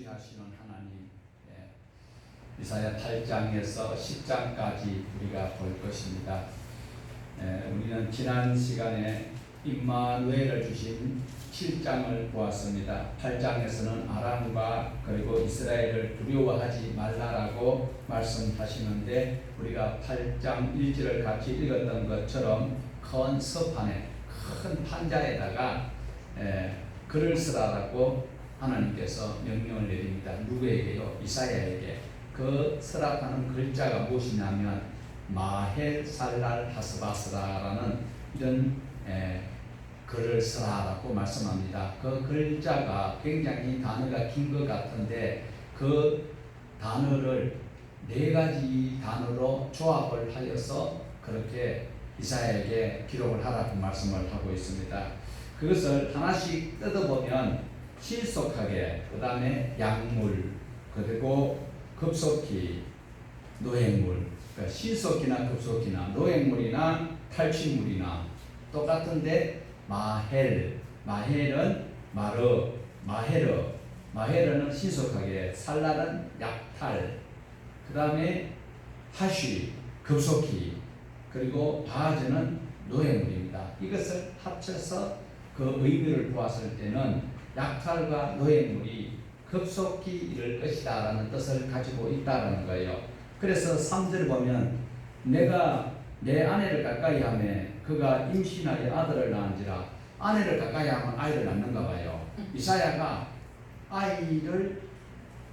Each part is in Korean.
하시는 하나님, 이사야 8장에서 10장까지 우리가 볼 것입니다. 우리는 지난 시간에 임마누엘을 주신 7장을 보았습니다. 8장에서는 아람과 그리고 이스라엘을 두려워하지 말라라고 말씀하시는데, 우리가 8장 1절을 같이 읽었던 것처럼 큰 서판에, 큰 판자에다가 글을 쓰라라고 하나님께서 명령을 내립니다. 누구에게요? 이사야에게. 그 서랍하는 글자가 무엇이냐면 마헬살랄하스바스라라는 이런 글을 쓰라라고 말씀합니다. 그 글자가 굉장히 단어가 긴 것 같은데, 그 단어를 네 가지 단어로 조합을 하여서 그렇게 이사야에게 기록을 하라고 말씀을 하고 있습니다. 그것을 하나씩 뜯어보면 신속하게, 그 다음에 약물, 그리고 급속히, 노획물, 그러니까 신속히나 급속히나 노획물이나 탈취물이나 똑같은데, 마헬은 마헤르는 신속하게, 살랄은 약탈, 그 다음에 하쉬, 급속히, 그리고 바하즈는 노획물입니다. 이것을 합쳐서 그 의미를 보았을 때는 약탈과 노획물이 급속히 이를 것이다 라는 뜻을 가지고 있다는 거예요. 그래서 3절 보면 내가 내 아내를 가까이 하며 그가 임신하여 아들을 낳은지라. 아내를 가까이 하면 아이를 낳는가 봐요. 이사야가 아이를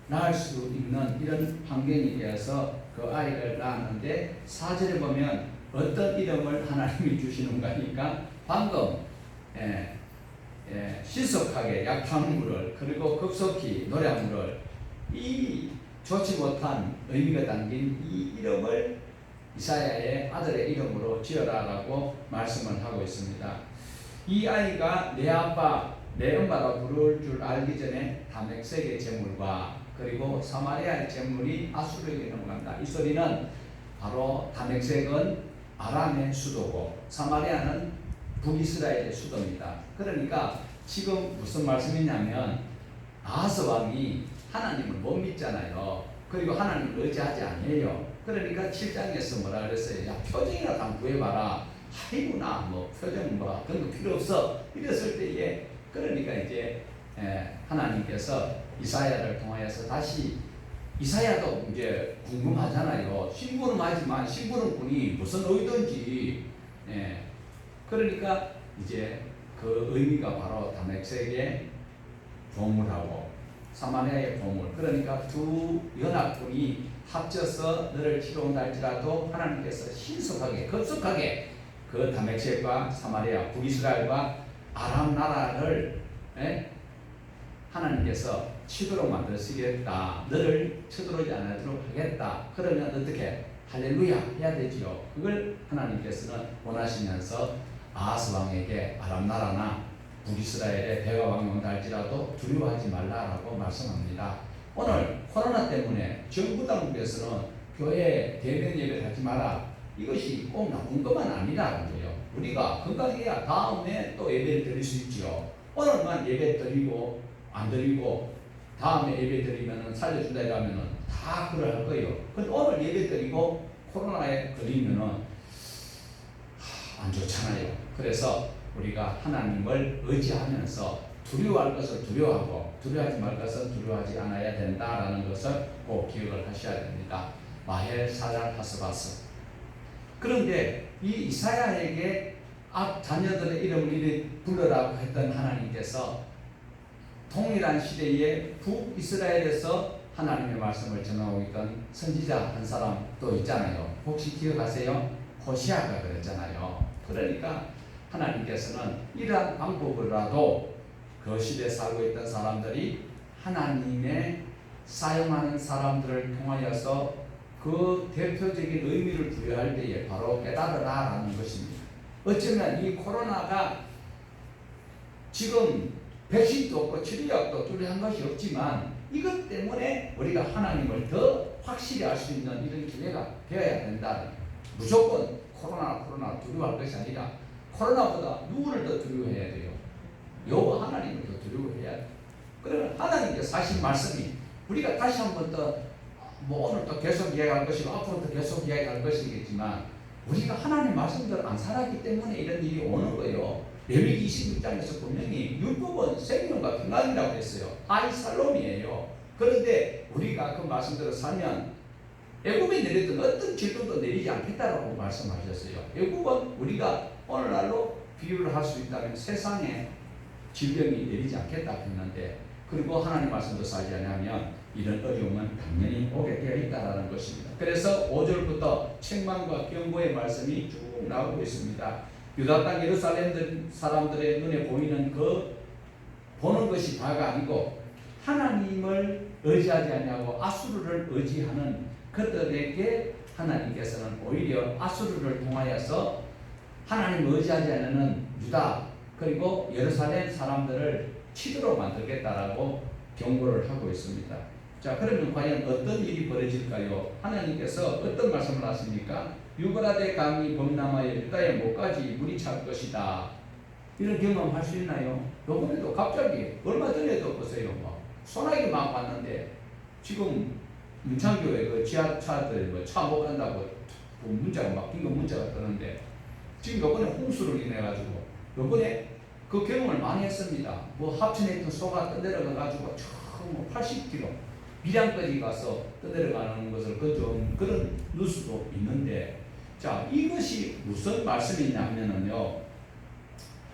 낳을 수 있는 이런 환경이 되어서 그 아이를 낳았는데, 4절에 보면 어떤 이름을 하나님이 주시는가 하니까 방금 신속하게 약탈물을, 그리고 급속히 노략물을, 이 좋지 못한 의미가 담긴 이 이름을 이사야의 아들의 이름으로 지어라라고 말씀을 하고 있습니다. 이 아이가 내 아빠, 내 엄마가 부를 줄 알기 전에 다메섹의 제물과 그리고 사마리아의 제물이 아수르에게 넘어간다. 이 소리는 바로 다메섹은 아람의 수도고 사마리아는 북이스라엘의 수도입니다. 그러니까 지금 무슨 말씀이냐면, 아하스 왕이 하나님을 못 믿잖아요. 그리고 하나님을 의지하지 않아요. 그러니까 7장에서 뭐라 그랬어요? 야, 표정이라도 한번 구해봐라. 아이구나, 뭐 표정 뭐 그런 거 필요 없어. 이랬을 때에, 그러니까 이제 하나님께서 이사야를 통하여서 다시, 이사야도 이제 궁금하잖아요. 신부는 하지만 신부는 군이 무슨 의도인지. 그러니까 이제 그 의미가 바로 다메섹의 보물하고 사마리아의 보물, 그러니까 두 연합군이 합쳐서 너를 치러 온다 할지라도 하나님께서 신속하게, 급속하게 그 다메섹과 사마리아, 북이스라엘과 아람 나라를 하나님께서 치도록 만드시겠다. 너를 쳐들어오지 않도록 하겠다. 그러면 어떻게? 할렐루야 해야 되지요. 그걸 하나님께서는 원하시면서 아하스 왕에게 아람 나라나 북이스라엘의 배가 왕이 온다 할지라도 두려워하지 말라라고 말씀합니다. 오늘 코로나 때문에 정부 당국에서는 교회 대면 예배를 하지 마라, 이것이 꼭 나쁜 것만 아니라는 거예요. 우리가 건강해야 다음에 또 예배를 드릴 수 있지요. 오늘만 예배 드리고 안 드리고 다음에 예배 드리면 살려준다 이러면은 다 그럴 할 거예요. 근데 오늘 예배 드리고 코로나에 걸리면은 안 좋잖아요. 그래서 우리가 하나님을 의지하면서 두려워할 것을 두려워하고 두려워하지 말 것은 두려워하지 않아야 된다라는 것을 꼭 기억을 하셔야 됩니다. 마헬살랄하스바스. 그런데 이 이사야에게 자녀들의 이름을 이리 불러라고 했던 하나님께서 동일한 시대에 북이스라엘에서 하나님의 말씀을 전하고 있던 선지자 한 사람 또 있잖아요. 혹시 기억하세요? 호시아가 그랬잖아요. 그러니까 하나님께서는 이러한 방법으로라도 그 시대에 살고 있던 사람들이 하나님의 사용하는 사람들을 통하여서 그 대표적인 의미를 부여할 때에 바로 깨달으라라는 것입니다. 어쩌면 이 코로나가 지금 백신도 없고 치료약도 뚜렷한 것이 없지만, 이것 때문에 우리가 하나님을 더 확실히 알 수 있는 이런 기회가 되어야 된다. 무조건 코로나 두려워할 것이 아니라 코로나보다 누구를 더 두려워해야 돼요? 여호와 하나님을 더 두려워해야 돼요. 그러면 하나님께서 하신 말씀이 우리가 다시 한번 더 오늘 또 계속 이야기할 것이고 앞으로도 계속 이야기할 것이겠지만 우리가 하나님 말씀대로 안 살았기 때문에 이런 일이 오는 거예요. 레위기 26장에서 분명히 율법은 생명과 평안이라고 했어요. 아이살롬이에요. 그런데 우리가 그 말씀대로 살면 애굽에 내렸던 어떤 질병도 내리지 않겠다라고 말씀하셨어요. 애굽은 우리가 오늘날로 비유를 할 수 있다면 세상에 질병이 내리지 않겠다 했는데 그리고 하나님 말씀도 살지 않으면 이런 어려움은 당연히 오게 되어 있다는 것입니다. 그래서 5절부터 책망과 경고의 말씀이 쭉 나오고 있습니다. 유다 땅 예루살렘 사람들의 눈에 보이는 그 보는 것이 다가 아니고 하나님을 의지하지 않냐고 아수르를 의지하는 그들에게 하나님께서는 오히려 아수르를 통하여서 하나님을 의지하지 않는 유다 그리고 예루살렘 사람들을 치도록 만들겠다라고 경고를 하고 있습니다. 자, 그러면 과연 어떤 일이 벌어질까요? 하나님께서 어떤 말씀을 하십니까? 유브라데 강이 범람하여 유다의 목까지 물이 찰 것이다. 이런 경험할 수 있나요? 요번에도 갑자기 얼마 전에도 보세요. 소나기 막 왔는데 지금 문창교회 그 지하차들 차 못 간다고 문자가 막 긴급 문자가 뜨는데 지금 요번에 홍수를 인해 가지고 요번에 그 경험을 많이 했습니다. 합천에 있던 소가 떠내려가 가지고 저 80km 밀양까지 가서 떠내려가는 것을 그런 뉴스도 있는데 자 이것이 무슨 말씀이냐면요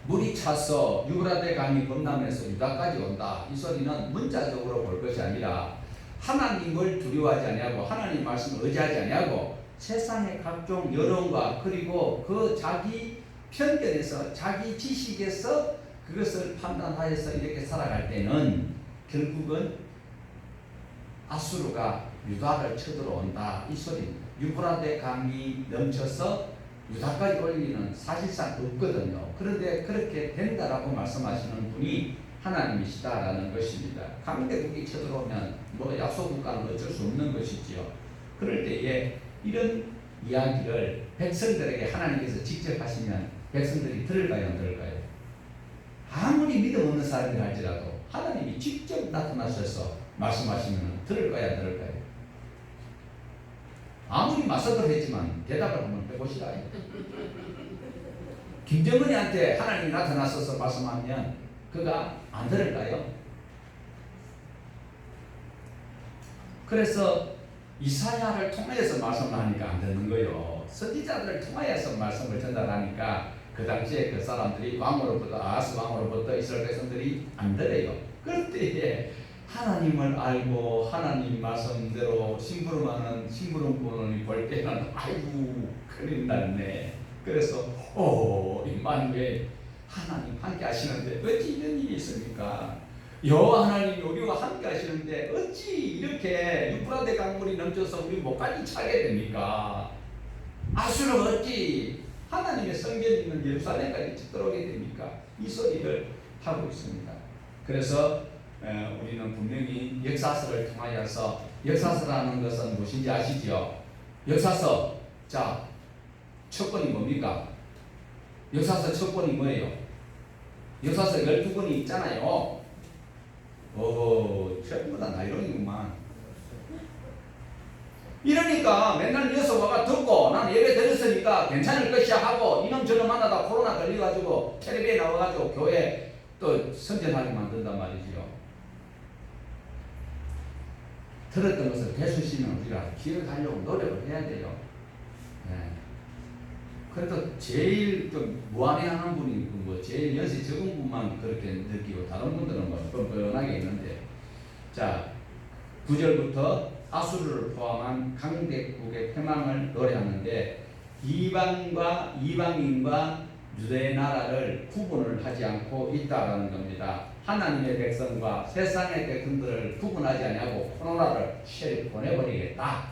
물이 차서 유브라데 강이 범람해서 유다까지 온다. 이 소리는 문자적으로 볼 것이 아니라 하나님을 두려워하지 아니하고 하나님 말씀을 의지하지 아니하고 세상의 각종 여론과 그리고 그 자기 편견에서 자기 지식에서 그것을 판단하여서 이렇게 살아갈 때는 결국은 아수르가 유다를 쳐들어온다. 이 소리입니다. 유브라데 강이 넘쳐서 유다까지 올 일은 사실상 없거든요. 그런데 그렇게 된다라고 말씀하시는 분이 하나님이시다라는 것입니다. 강대국이 쳐들어오면 약소국가는 어쩔 수 없는 것이지요. 그럴 때에 이런 이야기를 백성들에게 하나님께서 직접 하시면 백성들이 들을까요 안 들을까요? 아무리 믿음 없는 사람이 할지라도 하나님이 직접 나타나셔서 말씀하시면 들을까요 안 들을까요? 아무리 맞서들 했지만 대답을 한번 해보시라. 김정은이한테 하나님이 나타나셔서 말씀하면 그가 안 들을까요? 그래서 이사야를 통해서 말씀을 하니까 안 듣는 거예요. 선지자들을 통하여서 말씀을 전달하니까 그 당시에 그 사람들이 왕으로부터 아하스 왕으로부터 이스라엘 백성들이 안 들어요. 그럴 때에 하나님을 알고 하나님 말씀대로 심부름하는 심부름꾼이 볼 때는 아이고 큰일 났네. 그래서 임마누엘 하나님 함께 하시는데 어찌 이런 일이 있습니까? 여호와 하나님 우리와 함께 하시는데 어찌 이렇게 유프라데 강물이 넘쳐서 우리 목까지 차게 됩니까? 아수르가 어찌 하나님의 성전이 있는 예루살렘까지 들어오게 됩니까? 이 소리를 하고 있습니다. 그래서 우리는 분명히 역사서를 통하여서 역사서라는 것은 무엇인지 아시죠? 역사서 자 첫 권이 뭡니까? 역사서 첫 권이 뭐예요? 역사서 12권이 있잖아요. 전부 다 나이론이구만. 이러니까 맨날 이어서 와가 듣고 난 예배 드렸으니까 괜찮을 것이야 하고 이놈 저놈 만나다 코로나 걸려가지고 텔레비에 나와가지고 교회 또 선전하게 만든단 말이지요. 들었던 것을 되수시면 우리가 기억하려고 노력을 해야 돼요. 네. 그래도 제일 좀 무안해하는 분이 제일 연세 적은 분만 그렇게 느끼고 다른 분들은 뻔뻔하게 있는데 자 9절부터 아수르를 포함한 강대국의 패망을 노래하는데 이방인과 유대의 나라를 구분을 하지 않고 있다라는 겁니다. 하나님의 백성과 세상의 백성들을 구분하지 아니하고 코로나를 쉐리 보내버리겠다.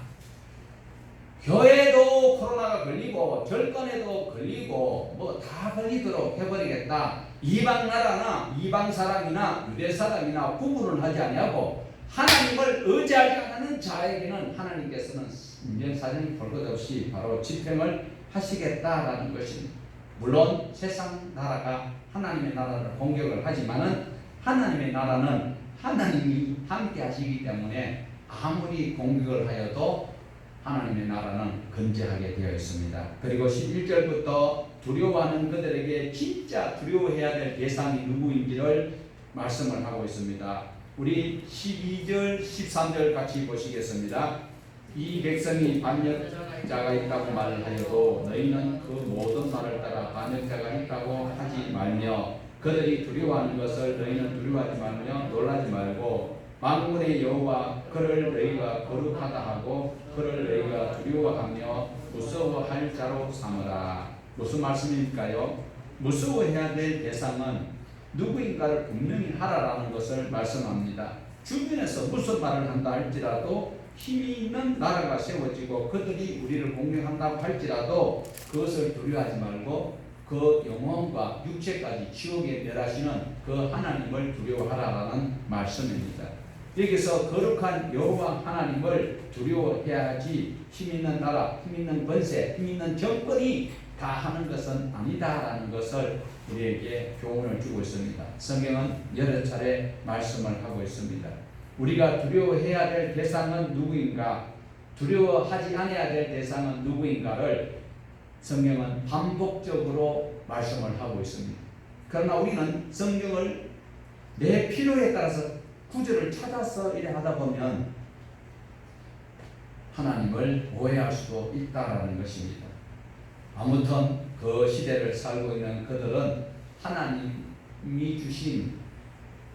교회도 코로나가 걸리고 절권에도 걸리고 다 걸리도록 해버리겠다. 이방 나라나 이방 사람이나 유대 사람이나 구분을 하지 아니하고 하나님을 의지하지 않는 자에게는 하나님께서는 인명사정 볼 것 없이 바로 집행을 하시겠다라는 것입니다. 물론 세상 나라가 하나님의 나라를 공격을 하지만은 하나님의 나라는 하나님이 함께 하시기 때문에 아무리 공격을 하여도 하나님의 나라는 건재하게 되어 있습니다. 그리고 11절부터 두려워하는 그들에게 진짜 두려워해야 될 대상이 누구인지를 말씀을 하고 있습니다. 우리 12절, 13절 같이 보시겠습니다. 이 백성이 반역자가 있다고 말하여도 너희는 그 모든 말을 따라 반역자가 있다고 하지 말며 그들이 두려워하는 것을 너희는 두려워하지 말며 놀라지 말고 만군의 여호와 그를 너희가 거룩하다 하고 그를 너희가 두려워하며 무서워할 자로 삼으라. 무슨 말씀일까요? 무서워해야 될 대상은 누구인가를 분명히 하라라는 것을 말씀합니다. 주변에서 무슨 말을 한다 할지라도 힘이 있는 나라가 세워지고 그들이 우리를 공격한다고 할지라도 그것을 두려워하지 말고 그 영혼과 육체까지 지옥에 멸하시는 그 하나님을 두려워하라라는 말씀입니다. 여기서 거룩한 여호와 하나님을 두려워해야지 힘 있는 나라, 힘 있는 권세, 힘 있는 정권이 다 하는 것은 아니다라는 것을 우리에게 교훈을 주고 있습니다. 성경은 여러 차례 말씀을 하고 있습니다. 우리가 두려워해야 될 대상은 누구인가, 두려워하지 않아야 될 대상은 누구인가를 성경은 반복적으로 말씀을 하고 있습니다. 그러나 우리는 성경을 내 필요에 따라서 구절을 찾아서 이래 하다 보면 하나님을 오해할 수도 있다라는 것입니다. 아무튼 그 시대를 살고 있는 그들은 하나님이 주신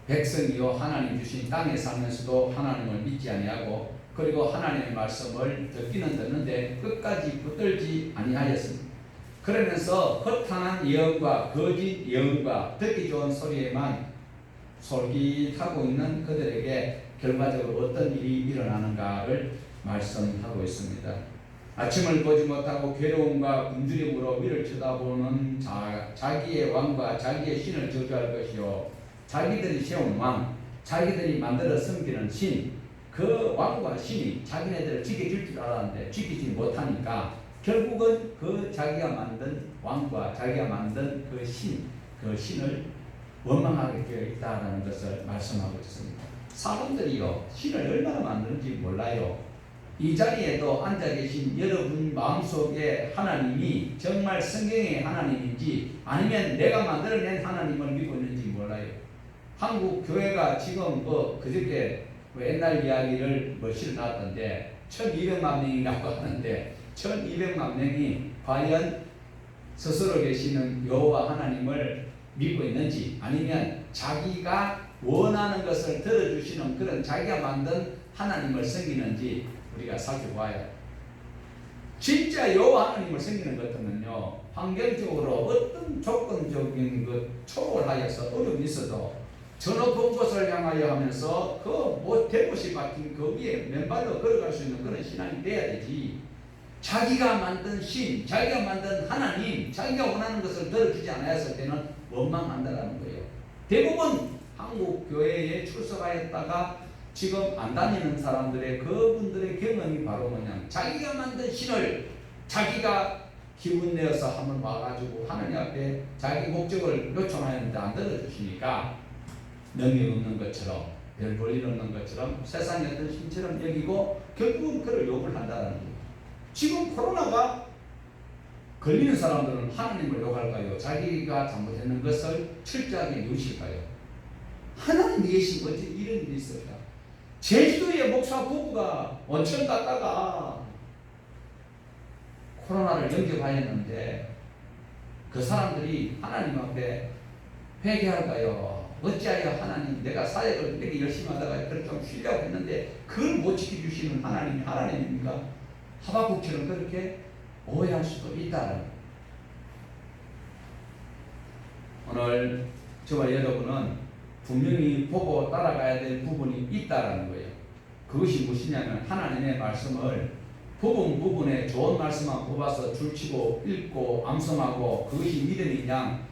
백성이요 하나님 주신 땅에 살면서도 하나님을 믿지 아니하고 그리고 하나님의 말씀을 듣기는 듣는데 끝까지 붙들지 아니하였습니다. 그러면서 허탄한 예언과 거짓 예언과 듣기 좋은 소리에만 솔깃하고 있는 그들에게 결과적으로 어떤 일이 일어나는가를 말씀하고 있습니다. 아침을 보지 못하고 괴로움과 굶주림으로 위를 쳐다보는 자기의 왕과 자기의 신을 저주할 것이요 자기들이 세운 왕, 자기들이 만들어 섬기는 신, 그 왕과 신이 자기네들을 지켜줄 줄 알았는데 지키지 못하니까 결국은 그 자기가 만든 왕과 자기가 만든 그 신을 원망하게 되어 있다는 것을 말씀하고 있습니다. 사람들이요 신을 얼마나 만드는지 몰라요. 이 자리에도 앉아 계신 여러분 마음속에 하나님이 정말 성경의 하나님인지 아니면 내가 만들어낸 하나님을 믿고 있는지 몰라요. 한국 교회가 지금 그저께 옛날 이야기를 실어놨던데 1200만 명이라고 하는데 1200만 명이 과연 스스로 계시는 여호와 하나님을 믿고 있는지 아니면 자기가 원하는 것을 들어주시는 그런 자기가 만든 하나님을 섬기는지 우리가 살펴봐야 진짜 여호와 하나님을 섬기는 것 같으면요 환경적으로 어떤 조건적인 것 초월하여서 어려움이 있어도 저 높은 곳을 향하여 하면서 대못이 박힌 그 위에 맨발로 걸어갈 수 있는 그런 신앙이 돼야 되지. 자기가 만든 신, 자기가 만든 하나님, 자기가 원하는 것을 들어주지 않았을 때는 원망한다는 거예요. 대부분 한국 교회에 출석하였다가 지금 안 다니는 사람들의 그분들의 경험이 바로 뭐냐면 자기가 만든 신을 자기가 기분 내어서 한번 와가지고 하나님 앞에 자기 목적을 요청하였는데 안 들어주시니까 능력 없는 것처럼 별 볼 일 없는 것처럼 세상의 어떤 신처럼 여기고 결국은 그를 욕을 한다는 거예요. 지금 코로나가 걸리는 사람들은 하나님을 욕할까요? 자기가 잘못했는 것을 철저하게 뉘우칠까요? 하나님이 계신 어째 이런 일이 있을까? 제주도의 목사 부부가 온천 갔다가 코로나를 영접하였는데 그 사람들이 하나님 앞에 회개할까요? 어찌하여 하나님 내가 사역을 이렇게 열심히 하다가 그걸 좀 쉬려고 했는데 그걸 못 지켜주시는 하나님이 하나님입니까? 하박국처럼 그렇게 오해할 수도 있다는 오늘 저와 여러분은 분명히 보고 따라가야 될 부분이 있다는 거예요. 그것이 무엇이냐면 하나님의 말씀을 부분에 좋은 말씀만 뽑아서 줄치고 읽고 암송하고 그것이 믿음이냐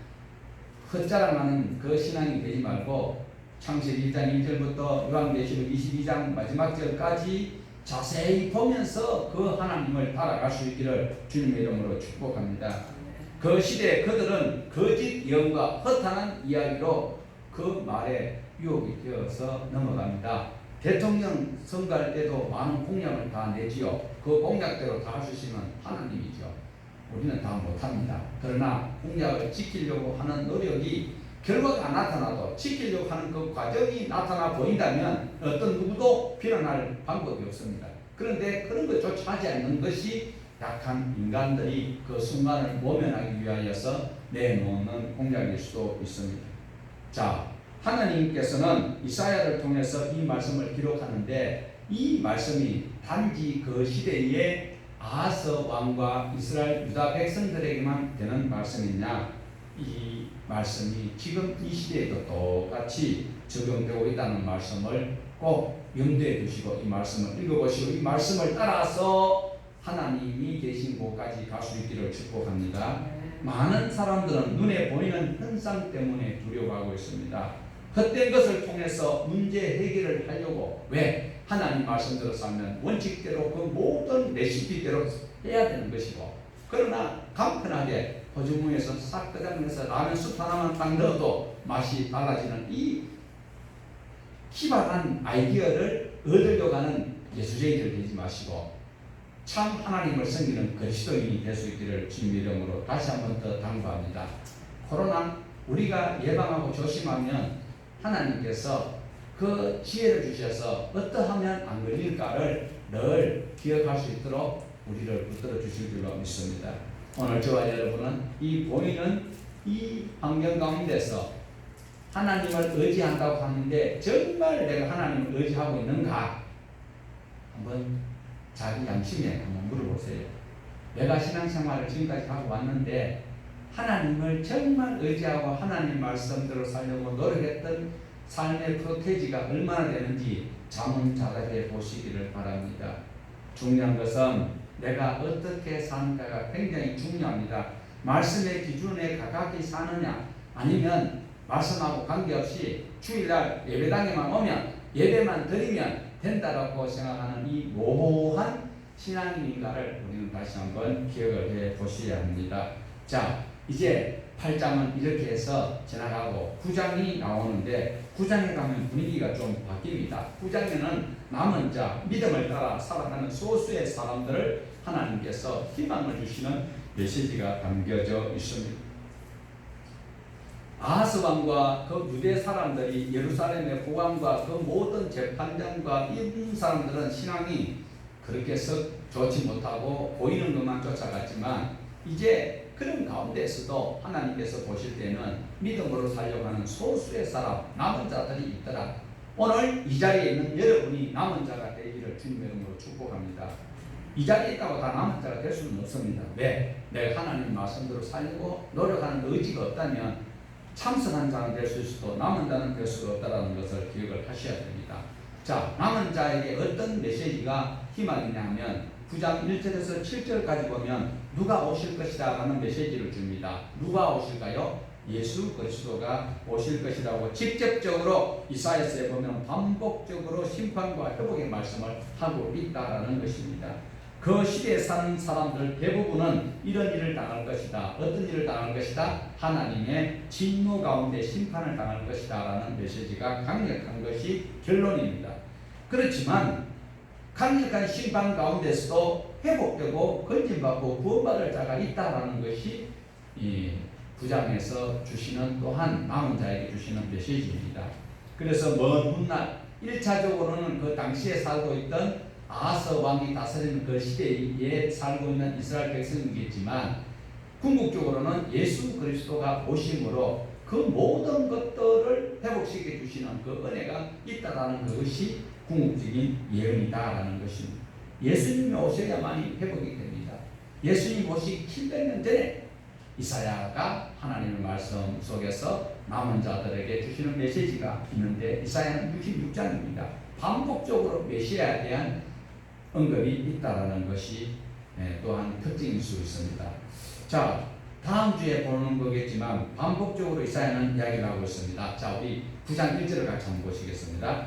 헛자랑하는 그 신앙이 되지 말고 창세기 1장 1절부터 요한계시록 22장 마지막 절까지 자세히 보면서 그 하나님을 따라갈 수 있기를 주님의 이름으로 축복합니다. 그 시대에 그들은 거짓 예언과 허탄한 이야기로 그 말에 유혹이 되어서 넘어갑니다. 대통령 선거할 때도 많은 공약을 다 내지요. 그 공약대로 다 해주시면 하나님이죠. 우리는 다 못합니다. 그러나 공약을 지키려고 하는 노력이 결과가 나타나도 지키려고 하는 그 과정이 나타나 보인다면 어떤 누구도 비난할 방법이 없습니다. 그런데 그런 것조차 하지 않는 것이 약한 인간들이 그 순간을 모면하기 위하여서 내놓는 공약일 수도 있습니다. 자, 하나님께서는 이사야를 통해서 이 말씀을 기록하는데 이 말씀이 단지 그 시대에 아하스 왕과 이스라엘 유다 백성들에게만 되는 말씀이냐? 이 말씀이 지금 이 시대에도 똑같이 적용되고 있다는 말씀을 꼭 염두에 두시고 이 말씀을 읽어보시고 이 말씀을 따라서 하나님이 계신 곳까지 갈 수 있기를 축복합니다. 많은 사람들은 눈에 보이는 현상 때문에 두려워하고 있습니다. 헛된 것을 통해서 문제 해결을 하려고 왜? 하나님 말씀대로 살면 원칙대로 그 모든 레시피대로 해야 되는 것이고 그러나 간편하게 호주머니에서 싹 끄덕내서 라면 숯 하나만 딱 넣어도 맛이 달라지는 이 기발한 아이디어를 얻으려고 하는 예수쟁이들 되지 마시고 참 하나님을 섬기는 그리스도인이 될 수 있기를 주님의 이름으로 다시 한번 더 당부합니다. 코로나 우리가 예방하고 조심하면 하나님께서 그 지혜를 주셔서 어떠하면 안 걸릴까를 늘 기억할 수 있도록 우리를 붙들어 주실 줄로 믿습니다. 오늘 저와 여러분은 이 보이는 이 환경 가운데서 하나님을 의지한다고 하는데 정말 내가 하나님을 의지하고 있는가? 한번 자기 양심에 한번 물어보세요. 내가 신앙생활을 지금까지 하고 왔는데 하나님을 정말 의지하고 하나님 말씀대로 살려고 노력했던 삶의 프로테지가 얼마나 되는지 자문자답해 보시기를 바랍니다. 중요한 것은 내가 어떻게 사는가가 굉장히 중요합니다. 말씀의 기준에 가깝게 사느냐 아니면 말씀하고 관계없이 주일날 예배당에만 오면 예배만 드리면 된다라고 생각하는 이 모호한 신앙인가를 우리는 다시 한번 기억을 해 보셔야 합니다. 자, 이제 8장은 이렇게 해서 지나가고 9장이 나오는데 9장에 가면 분위기가 좀 바뀝니다. 9장에는 남은 자, 믿음을 따라 살아가는 소수의 사람들을 하나님께서 희망을 주시는 메시지가 담겨져 있습니다. 아하스 왕과 그 유대 사람들이 예루살렘의 국왕과 그 모든 재판장과 이 사람들은 신앙이 그렇게 썩 좋지 못하고 보이는 것만 쫓아갔지만 이제 그런 가운데서도 하나님께서 보실 때는 믿음으로 살려고 하는 소수의 사람, 남은 자들이 있더라. 오늘 이 자리에 있는 여러분이 남은 자가 되기를 주님의 이름으로 축복합니다. 이 자리에 있다고 다 남은 자가 될 수는 없습니다. 왜? 내가 하나님 말씀대로 살려고 노력하는 의지가 없다면 참선한 자는 될 수 있어도 남은 자는 될 수가 없다는 것을 기억을 하셔야 됩니다. 자, 남은 자에게 어떤 메시지가 희망이냐 하면 9장 1절에서 7절까지 보면 누가 오실 것이다 라는 메시지를 줍니다. 누가 오실까요? 예수 그리스도가 오실 것이라고 직접적으로 이사야서에 보면 반복적으로 심판과 회복의 말씀을 하고 있다라는 것입니다. 그 시대에 사는 사람들 대부분은 이런 일을 당할 것이다. 어떤 일을 당할 것이다? 하나님의 진노 가운데 심판을 당할 것이다 라는 메시지가 강력한 것이 결론입니다. 그렇지만 강력한 심판 가운데서도 회복되고 건진받고 구원받을 자가 있다라는 것이 이 9장에서 주시는 또한 남은 자에게 주시는 메시지입니다. 그래서 먼 훗날 1차적으로는 그 당시에 살고 있던 아하스 왕이 다스리는 그 시대에 살고 있는 이스라엘 백성이겠지만 궁극적으로는 예수 그리스도가 오심으로 그 모든 것들을 회복시켜 주시는 그 은혜가 있다라는 것이 궁극적인 예언이다라는 것입니다. 예수님이 오셔야만이 회복이 됩니다. 예수님 오시기 700년 전에 이사야가 하나님의 말씀 속에서 남은 자들에게 주시는 메시지가 있는데 이사야는 66장입니다. 반복적으로 메시아에 대한 언급이 있다라는 것이 또한 특징일 수 있습니다. 자, 다음 주에 보는 거겠지만 반복적으로 이사야는 이야기를 하고 있습니다. 자, 우리 9장 1절을 같이 한번 보시겠습니다.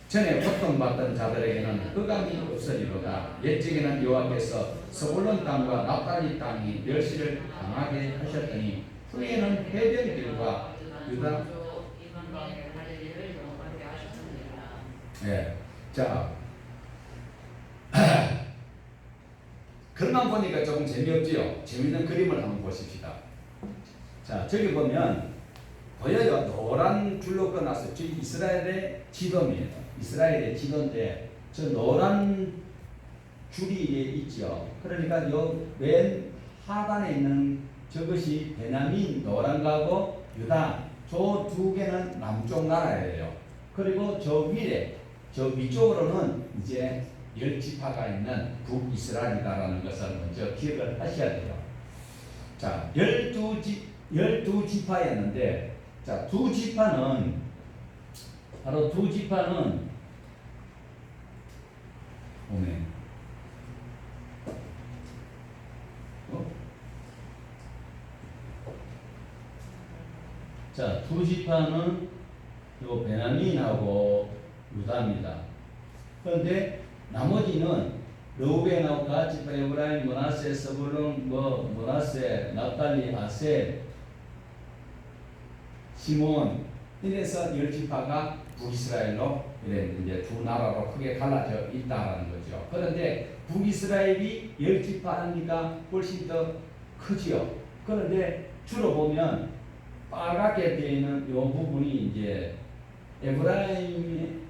전에 고통받던 자들에게는 흑암이 없으리로다. 옛적에는 여호와께서 스불론 땅과 납달리 땅이 멸시를 당하게 하셨더니 후에는 해변길과 유다 예. 자, 글만 보니까 조금 재미없지요. 재밌는 그림을 한번 보십시다. 자, 저기 보면 보여요. 노란 줄로 끊어서 이스라엘의 지도입니다. 이스라엘의 지도인데 저 노란 줄이 있죠. 그러니까 요 맨 하단에 있는 저것이 베냐민 노란가고 유다 저 두 개는 남쪽 나라예요. 그리고 저 위에 저 위쪽으로는 이제 10지파가 있는 북이스라엘이다라는 것을 먼저 기억을 하셔야 돼요. 자, 12지파였는데 자, 두 지파는 바로 두 지파는 오메 자, 두 지파는 요 베냐민하고 유다입니다. 그런데 나머지는 르우벤하고 갓 지파, 에브라임, 므낫세, 스불론, 므낫세, 납달리, 아셀, 시몬 이래서 10지파가 북이스라엘로 이제 두 나라로 크게 갈라져 있다라는 거죠. 그런데 북이스라엘이 10지파니까 훨씬 더 크지요. 그런데 주로 보면 빨갛게 되어 있는 이 부분이 이제 에브라임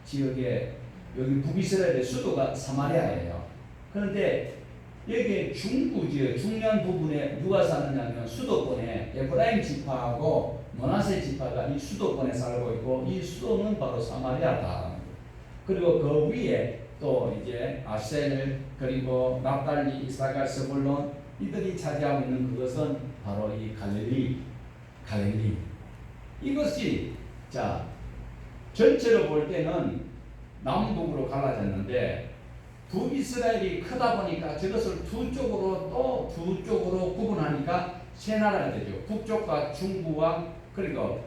지역에 여기 북이스라엘의 수도가 사마리아예요. 그런데 여기 중부 지역 중간 부분에 누가 사느냐면 수도권에 에브라임 지파하고 므낫세 지파가 이 수도권에 살고 있고 이 수도는 바로 사마리아다. 그리고 그 위에 또 이제 아셀 그리고 납달리, 이사갈, 스불론 이들이 차지하고 있는 그것은 바로 이 갈릴리 이것이 자 전체로 볼 때는 남북으로 갈라졌는데 북이스라엘이 크다 보니까 저것을 두 쪽으로 구분하니까 세 나라가 되죠. 북쪽과 중부와 그리고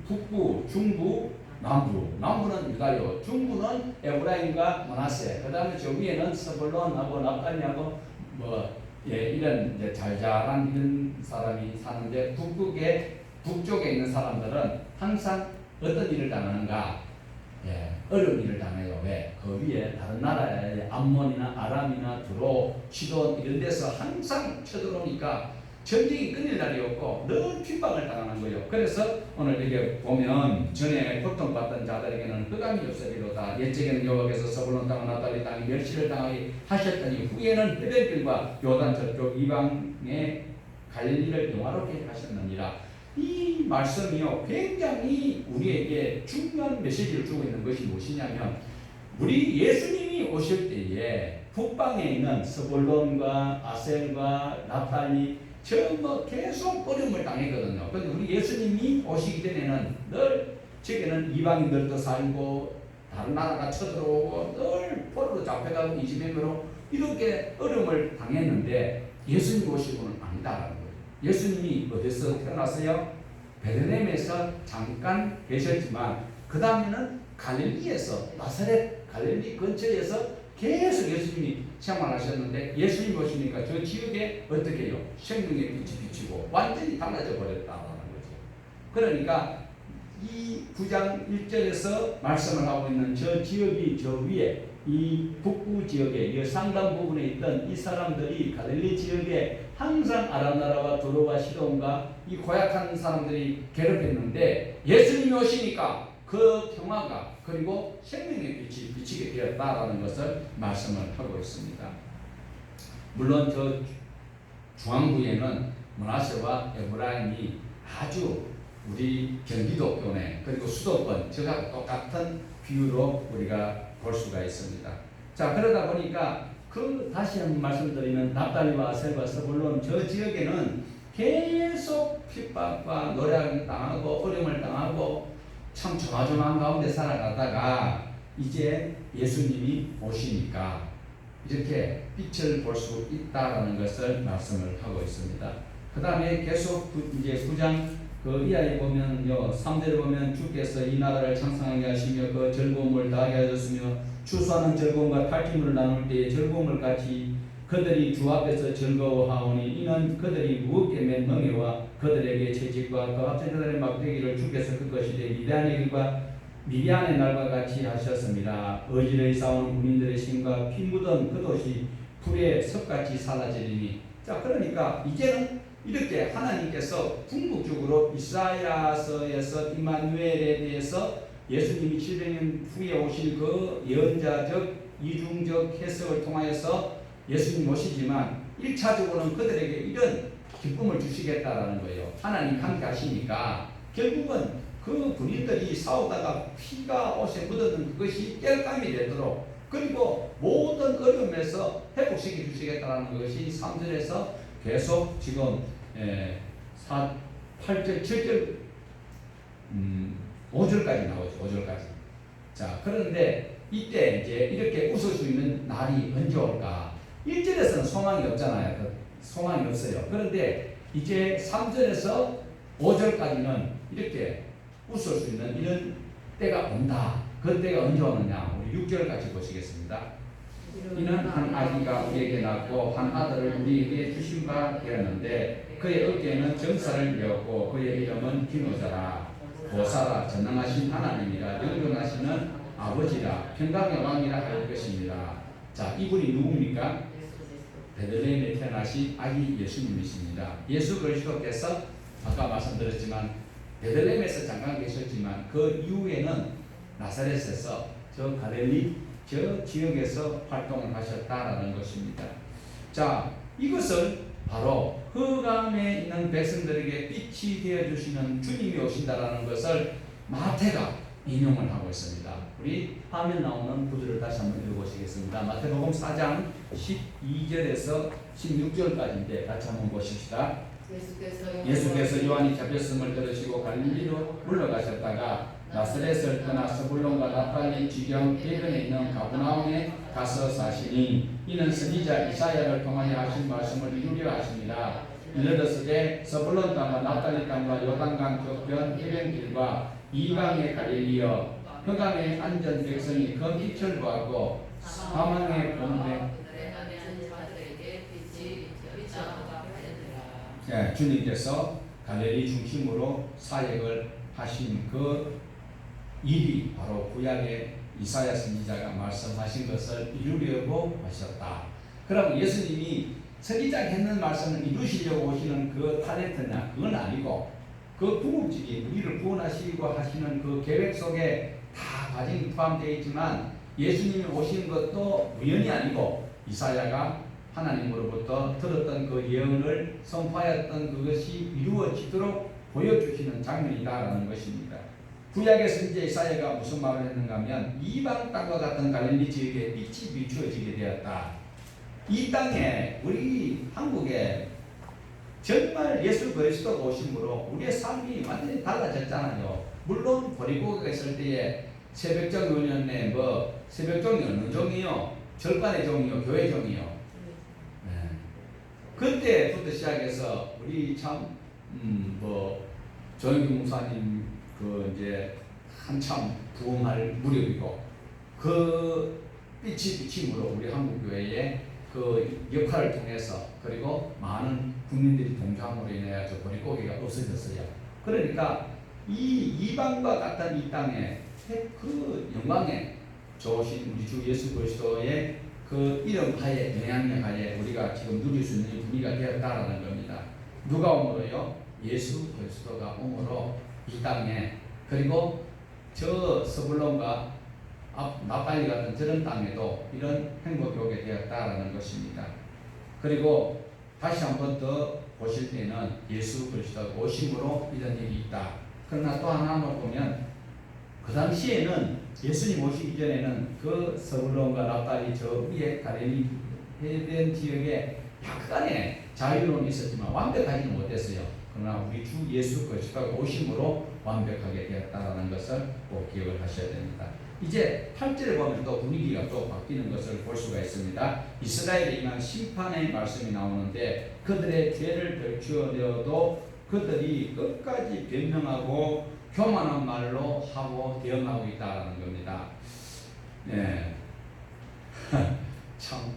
북부, 중부, 남부는 유다요. 중부는 에브라임과 므낫세. 그 다음에 저 위에는 스불론하고 납달리하고 이런 이제 잘잘한 이런 사람이 사는데 북쪽에 있는 사람들은 항상 어떤 일을 당하는가? 어려운 일을 당해요. 왜? 그 위에 다른 나라의 암몬이나 아람이나 두로, 시돈 이런 데서 항상 쳐들어오니까 전쟁이 끊일 날이 없고 늘 핍박을 당하는 거예요. 그래서 오늘 이게 보면 전에 고통받던 자들에게는 흑암이 없으리로다. 옛적에는 여호와께서 스불론 땅, 납달리 땅에 멸시를 당하게 하셨더니 후에는 해변길과 요단 저쪽 이방의 갈릴리를 영화롭게 하셨느니라. 이 말씀이요 굉장히 우리에게 중요한 메시지를 주고 있는 것이 무엇이냐면 우리 예수님이 오실 때에 북방에 있는 스불론과 아셀과 납달리 전부 계속 어려움을 당했거든요. 그런데 우리 예수님이 오시기 전에는 늘 저기는 이방인들도 살고 다른 나라가 쳐들어오고 늘 포로로 잡혀가고 이집행으로 이렇게 어려움을 당했는데 예수님 오시고는 아니다라는 거예요. 예수님이 어디서 태어났어요? 베들레헴에서 잠깐 계셨지만 그 다음에는 갈릴리에서 나사렛 갈릴리 근처에서 계속 예수님이 생활하셨는데 예수님 오시니까 저 지역에 어떻게 해요? 생명의 빛이 비치고 완전히 달라져 버렸다는 거죠. 그러니까 이 9장 1절에서 말씀을 하고 있는 저 지역이 저 위에 이 북부 지역에 이 상당 부분에 있던 이 사람들이 갈릴리 지역에 항상 아람 나라와 두로와 시돈과 이 고약한 사람들이 괴롭혔는데 예수님이 오시니까 그 평화가 그리고 생명의 빛이 비치게 되었다라는 것을 말씀을 하고 있습니다. 물론 저 중앙부에는 므낫세와 에브라임이 아주 우리 경기도 교내 그리고 수도권 저가 똑같은 비유로 우리가 볼 수가 있습니다. 자 그러다 보니까 다시 한번 말씀드리면 납달리와 아셀과 스불론 저 지역에는 계속 핍박과 노략을 당하고 어려움을 당하고 참 조마조마한 가운데 살아가다가 이제 예수님이 오시니까 이렇게 빛을 볼 수 있다라는 것을 말씀을 하고 있습니다. 그 다음에 계속 이제 9장 그 이하에 보면 3절에 보면 주께서 이 나라를 창성하게 하시며 그 즐거움을 다하게 하셨으며 추수하는 즐거움과 탈취물을 나눌 때에 즐거움을 같이 그들이 주 앞에서 즐거워하오니 이는 그들이 무겁게 맨 멍에와 그들에게 채찍과 그 앞선 자들의 막대기를 주께서 그 것이되 위대한 일과 미디안의 날과 같이 하셨습니다. 어지러이 싸우는 군인들의 힘과 피 묻은 그 도시 불에 섭같이 사라지리니. 자, 그러니까 이제는 이렇게 하나님께서 궁극적으로 이사야서에서 임마누엘에 대해서 예수님이 700년 후에 오실 그 예언자적 이중적 해석을 통하여서 예수님 오시지만 1차적으로는 그들에게 이런 기쁨을 주시겠다라는 거예요. 하나님 함께 하시니까 결국은 그 군인들이 싸우다가 피가 옷에 묻었는 그것이 깰감이 되도록, 그리고 모든 어려움에서 회복시켜 주시겠다는 것이 3절에서 계속 지금 8절, 7절, 5절까지 나오죠. 5절까지. 자, 그런데 이때 이제 이렇게 웃을 수 있는 날이 언제 올까? 1절에서는 소망이 없잖아요. 소망이 없어요. 그런데 이제 3절에서 5절까지는 이렇게 웃을 수 있는 이런 때가 온다. 그 때가 언제 오느냐? 우리 6절까지 보시겠습니다. 이는 한 아기가 우리에게 낳고 한 아들을 우리에게 주신 바 되었는데 그의 어깨에는 정사를 메었고 그의 이름은 기노자라. 보사라. 전능하신 하나님이라. 영존하시는 아버지라. 평강의 왕이라 할 것입니다. 자, 이분이 누굽니까? 베들레헴에 태어나신 아기 예수님이십니다. 예수 그리스도께서 아까 말씀드렸지만 베들레헴에서 잠깐 계셨지만 그 이후에는 나사렛에서 저 갈릴리 저 지역에서 활동을 하셨다라는 것입니다. 자, 이것을 바로 흑암에 있는 백성들에게 빛이 되어주시는 주님이 오신다라는 것을 마태가 인용을 하고 있습니다. 우리 화면 나오는 구절을 다시 한번 읽어보시겠습니다. 마태복음 4장 12절에서 16절까지인데 같이 한번 보십시다. 예수께서 요한이 잡혔음을 들으시고 갈릴리로 물러가셨다가 나사렛을 떠나 스불론과 naphtali 지경 대변에 있는 가버나움에 가서 사시니 이는 선지자 이사야를 통하여 하신 말씀을 이루려 하십니다. 이르렀으되 스불론 땅과 naphtali 땅과 요단강 저편 해변길과 이방의 갈릴리여 흑암에 앉은 백성이 큰 빛을 보았고 사망의 본대 주님께서 갈릴리 중심으로 사역을 하신 그 일이 바로 구약의 이사야 선지자가 말씀하신 것을 이루려고 하셨다. 그럼 예수님이 선지자가 했는 말씀을 이루시려고 오시는 그 탤런트냐? 그건 아니고 그 궁극적인 우리를 구원하시고 하시는 그 계획 속에 다 과정이 포함되어 있지만 예수님이 오신 것도 우연이 아니고 이사야가 하나님으로부터 들었던 그 예언을 선포하였던 그것이 이루어지도록 보여주시는 장면이다라는 것입니다. 구약의 선지자 이사야가 무슨 말을 했는가 하면 이방 땅과 같은 갈릴리 지역에 빛이 비추어지게 되었다. 이 땅에 우리 한국에 정말 예수 그리스도가 오심으로 우리의 삶이 완전히 달라졌잖아요. 물론 보리고개가 있을 때에 새벽정 의원에 뭐 새벽정이 어느 종이요? 절간의 종이요? 교회 종이요? 네. 그때부터 시작해서 우리 참 조영규 목사님 그 이제 한참 부흥할 무렵이고 그 빛이 비침으로 우리 한국교회의 그 역할을 통해서 그리고 많은 국민들이 동조함으로 인해 보릿고개가 없어졌어요. 그러니까 이 이방과 같은 이 땅에 그 영광에 좋으신 우리 주 예수 그리스도의 그 이름 하에 영향력 하에 우리가 지금 누릴 수 있는 분위기가 되었다라는 겁니다. 누가 오므로요? 예수 그리스도가 오므로 이 땅에 그리고 저 스불론과 naphtali 같은 저런 땅에도 이런 행복이 오게 되었다라는 것입니다. 그리고 다시 한번 더 보실 때는 예수 그리스도가 오심으로 이런 일이 있다. 그러나 또 하나만 보면 그 당시에는 예수님 오시기 전에는 그 스불론과 naphtali 저 위에 갈릴리 해변 지역에 약간의 자유로움이 있었지만 완벽하지는 못했어요. 그러나 우리 주 예수 그리스도가 오심으로 완벽하게 되었다는 것을 꼭 기억을 하셔야 됩니다. 이제 8절에 보면 또 분위기가 또 바뀌는 것을 볼 수가 있습니다. 이스라엘에 임한 심판의 말씀이 나오는데 그들의 죄를 들추어내어도 그들이 끝까지 변명하고 교만한 말로 하고 대응하고 있다는 겁니다. 네. 참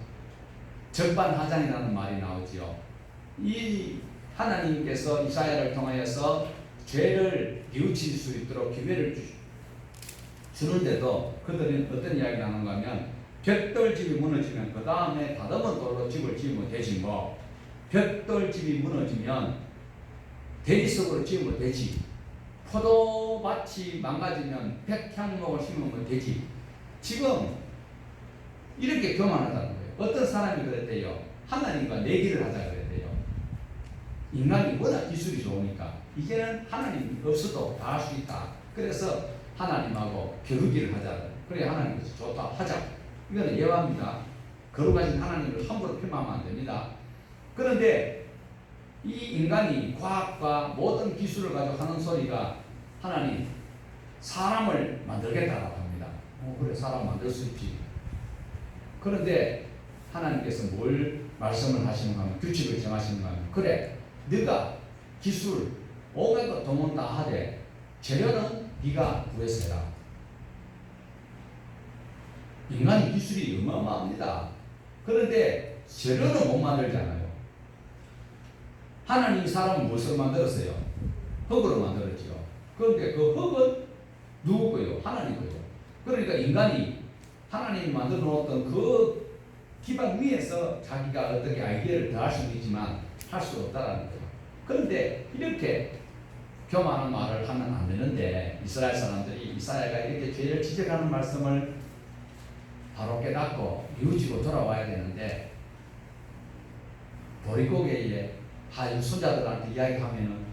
적반하장이라는 말이 나오지요. 이 하나님께서 이사야를 통하여서 죄를 뉘우칠 수 있도록 기회를 주는데도 그들은 어떤 이야기를 하는가 하면 벽돌집이 무너지면 그 다음에 다듬은 돌로 집을 지으면 되지 뭐. 벽돌집이 무너지면 대리석으로 지으면 되지. 포도밭이 망가지면 백향목을 심으면 되지. 지금 이렇게 교만하다는 거예요. 어떤 사람이 그랬대요. 하나님과 내기를 하자 그랬대요. 인간이 워낙 기술이 좋으니까 이제는 하나님 없어도 다 할 수 있다. 그래서 하나님하고 겨루기를 하자. 그래 하나님께서 좋다 하자. 이거는 예화입니다. 거룩하신 하나님을 함부로 폄하하면 안 됩니다. 그런데 이 인간이 과학과 모든 기술을 가지고 하는 소리가 하나님 사람을 만들겠다라고 합니다. 그래 사람 만들 수 있지. 그런데 하나님께서 뭘 말씀을 하시는가 하면 규칙을 정하시는가 하면 그래 네가 기술 온갖 것 도문 다 하되 재료는 네가 구해서 해라. 인간의 기술이 어마어마합니다. 그런데 재료는 못 만들잖아요. 하나님이 사람을 무엇으로 만들었어요? 흙으로 만들었죠. 그런데 그 흙은 누구고요? 하나님이고요. 그러니까 인간이 하나님이 만들어 놓았던 그 기반 위에서 자기가 어떻게 아이디어를 더할 수도 있지만 할 수 없다라는 거예요. 그런데 이렇게 교만한 말을 하면 안 되는데 이스라엘 사람들이 이사야가 이렇게 죄를 지적하는 말씀을 바로 깨닫고 뉘우치고 돌아와야 되는데 보릿고개에 손자들한테 이야기하면은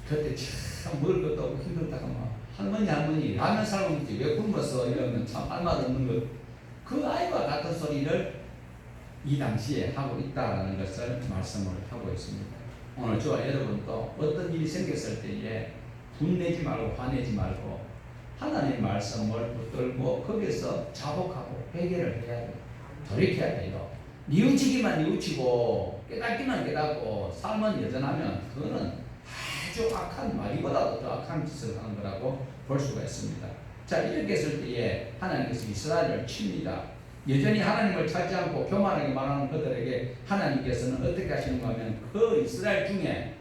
그때 참 먹을 것도 없고 힘들다가 막 할머니 라면 삶은지 왜 굶어서 이러면 참 할 말 없는 것 그 아이와 같은 소리를 이 당시에 하고 있다라는 것을 말씀을 하고 있습니다. 오늘 저와 여러분도 어떤 일이 생겼을 때에 분내지 말고 화내지 말고 하나님의 말씀을 붙들고 거기서 자복하고 회개를 해야 돼요. 돌이켜야 돼요. 뉘우치기만 뉘우치고 깨닫기만 깨닫고 삶은 여전하면 그거는 아주 악한 말이보다도 더 악한 짓을 하는 거라고 볼 수가 있습니다. 자 이렇게 했을 때에 하나님께서 이스라엘을 칩니다. 여전히 하나님을 찾지 않고 교만하게 말하는 그들에게 하나님께서는 어떻게 하시는가 하면 그 이스라엘 중에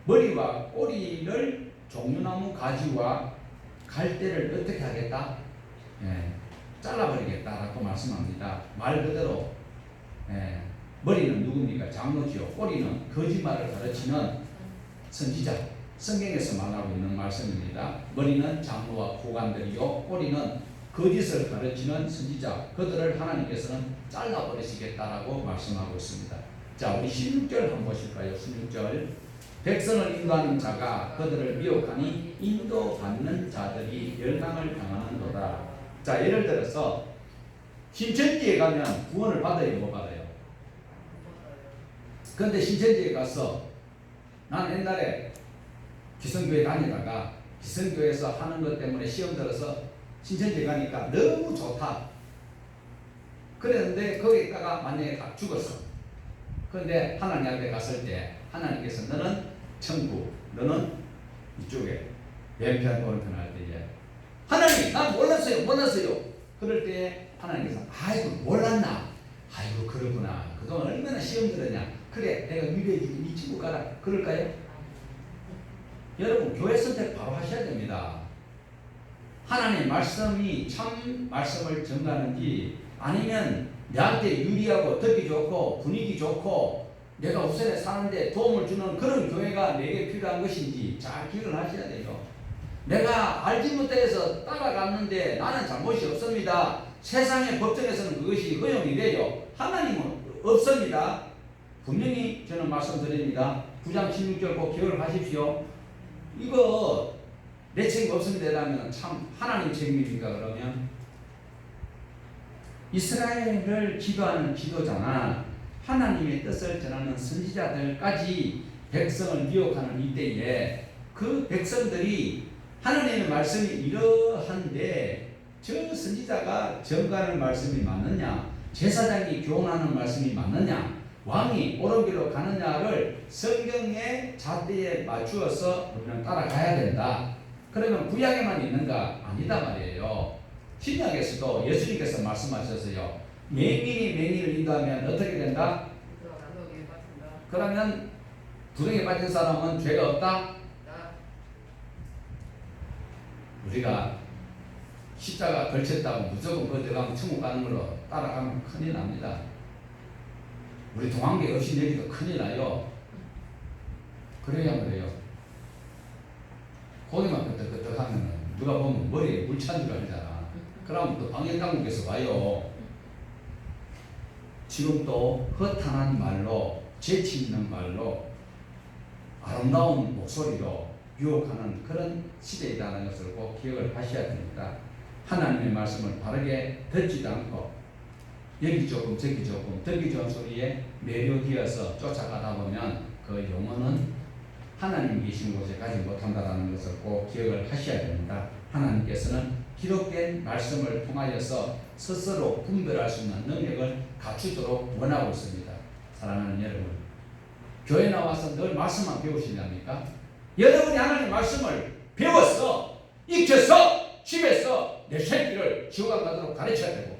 머리와 꼬리를 종려나무 가지와 갈대를 어떻게 하겠다? 잘라버리겠다라고 말씀합니다. 말 그대로 머리는 누굽니까? 장로지요. 꼬리는 거짓말을 가르치는 선지자. 성경에서 말하고 있는 말씀입니다. 머리는 장로와 고관들이요 꼬리는 거짓을 가르치는 선지자. 그들을 하나님께서는 잘라버리시겠다라고 말씀하고 있습니다. 자 우리 16절 한번 보실까요? 16절 백성을 인도하는 자가 그들을 미혹하니 인도받는 자들이 멸망을 당하는도다. 자 예를 들어서 신천지에 가면 구원을 받아요? 못 받아요? 그런데 신천지에 가서 난 옛날에 기성교회 다니다가 기성교회에서 하는 것 때문에 시험 들어서 신천지에 가니까 너무 좋다. 그랬는데 거기 있다가 만약에 다 죽었어. 그런데 하나님 앞에 갔을 때 하나님께서 너는 천국, 너는 이쪽에 왼편 오른편 할 때에 하나님 난 몰랐어요. 그럴 때 하나님께서 아이고 몰랐나? 아이고 그러구나. 그동안 얼마나 시험 들었냐. 그래 내가 위로해주기 네 친구 가라. 그럴까요? 여러분 교회 선택 바로 하셔야 됩니다. 하나님의 말씀이 참 말씀을 전가하는지 아니면 내한테 유리하고 듣기 좋고 분위기 좋고 내가 우선에 사는데 도움을 주는 그런 교회가 내게 필요한 것인지 잘 기억을 하셔야 돼요. 내가 알지 못해서 따라갔는데 나는 잘못이 없습니다. 세상의 법정에서는 그것이 허용이 돼요. 하나님은 없습니다. 분명히 저는 말씀드립니다. 9장 16절 꼭 기억을 하십시오. 이거 내 책임 없습니다. 라면 참 하나님 책임입니까? 그러면 이스라엘을 기도하는 지도자나 하나님의 뜻을 전하는 선지자들까지 백성을 미혹하는 이때에 그 백성들이 하나님의 말씀이 이러한데 저 선지자가 전가하는 말씀이 맞느냐, 제사장이 교훈하는 말씀이 맞느냐, 왕이 옳은 길로 가느냐를 성경의 잣대에 맞추어서 우리는 따라가야 된다. 그러면 구약에만 있는가? 아니다 말이에요. 신약에서도 예수님께서 말씀하셨어요. 맹인이 맹인을 인도하면 어떻게 된다? 그러면 부정에 빠진 사람은 죄가 없다? 우리가 십자가 걸쳤다고 무조건 그 들어가면 천국 가는 걸로 따라가면 큰일 납니다. 우리 동안계 없이 내기도 큰일 나요. 그래야 그래요. 고개만 끄덕끄덕 하면 누가 보면 머리에 물 찬 줄 알잖아. 그러면 또 방역당국에서 와요. 지금 또 허탄한 말로, 재치 있는 말로, 아름다운 목소리로 유혹하는 그런 시대이라는 것을 꼭 기억을 하셔야 됩니다. 하나님의 말씀을 바르게 듣지도 않고 여기 조금 저기 조금 듣기 좋은 소리에 매료되어서 쫓아가다 보면 그 영혼은 하나님 계신 곳에 가지 못한다는 것을 꼭 기억을 하셔야 됩니다. 하나님께서는 기록된 말씀을 통하여서 스스로 분별할 수 있는 능력을 갖추도록 원하고 있습니다. 사랑하는 여러분, 교회 나와서 늘 말씀만 배우시렵니까? 여러분이 하나님 말씀을 배워서 익혀서 집에서 내 새끼를 지옥 가도록 가르쳐야 되고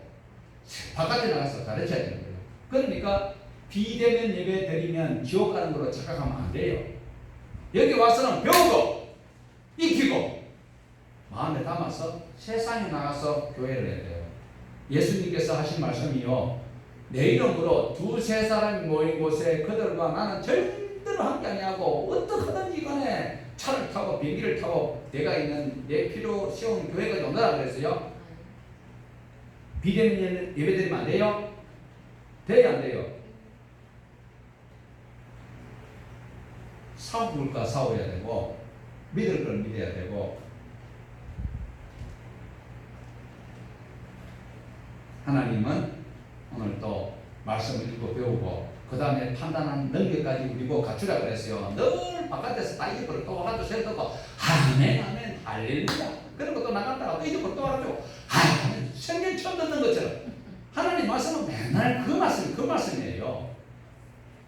바깥에 나가서 가르쳐야 되는 거예요. 그러니까 비대면 예배 드리면 지옥 가는 걸로 착각하면 안 돼요. 여기 와서는 배우고 익히고 마음에 담아서 세상에 나가서 교회를 해야 돼요. 예수님께서 하신 말씀이요, 내 이름으로 두세 사람이 모인 곳에 그들과 나는 절대로 함께 아니하고 어떻게든지 간에 차를 타고 비행기를 타고 내가 있는 내 필요 세운 교회까지 온다고 그랬어요. 비대면 예배 드리면 안 돼요? 돼야 안 돼요? 싸울 걸 싸워야 되고 믿을 걸 믿어야 되고 하나님은 오늘 또 말씀을 읽고 배우고 그 다음에 판단하는 능력까지 우리고 갖추라 그랬어요. 늘 바깥에서 다 이집을 또 하나도 세우고 아멘 아멘 할렐루야 그리고 또 나갔다가 또 이집을 또 하죠. 아멘 생전 처음 듣는 것처럼 하나님 말씀은 맨날 그 말씀이에요.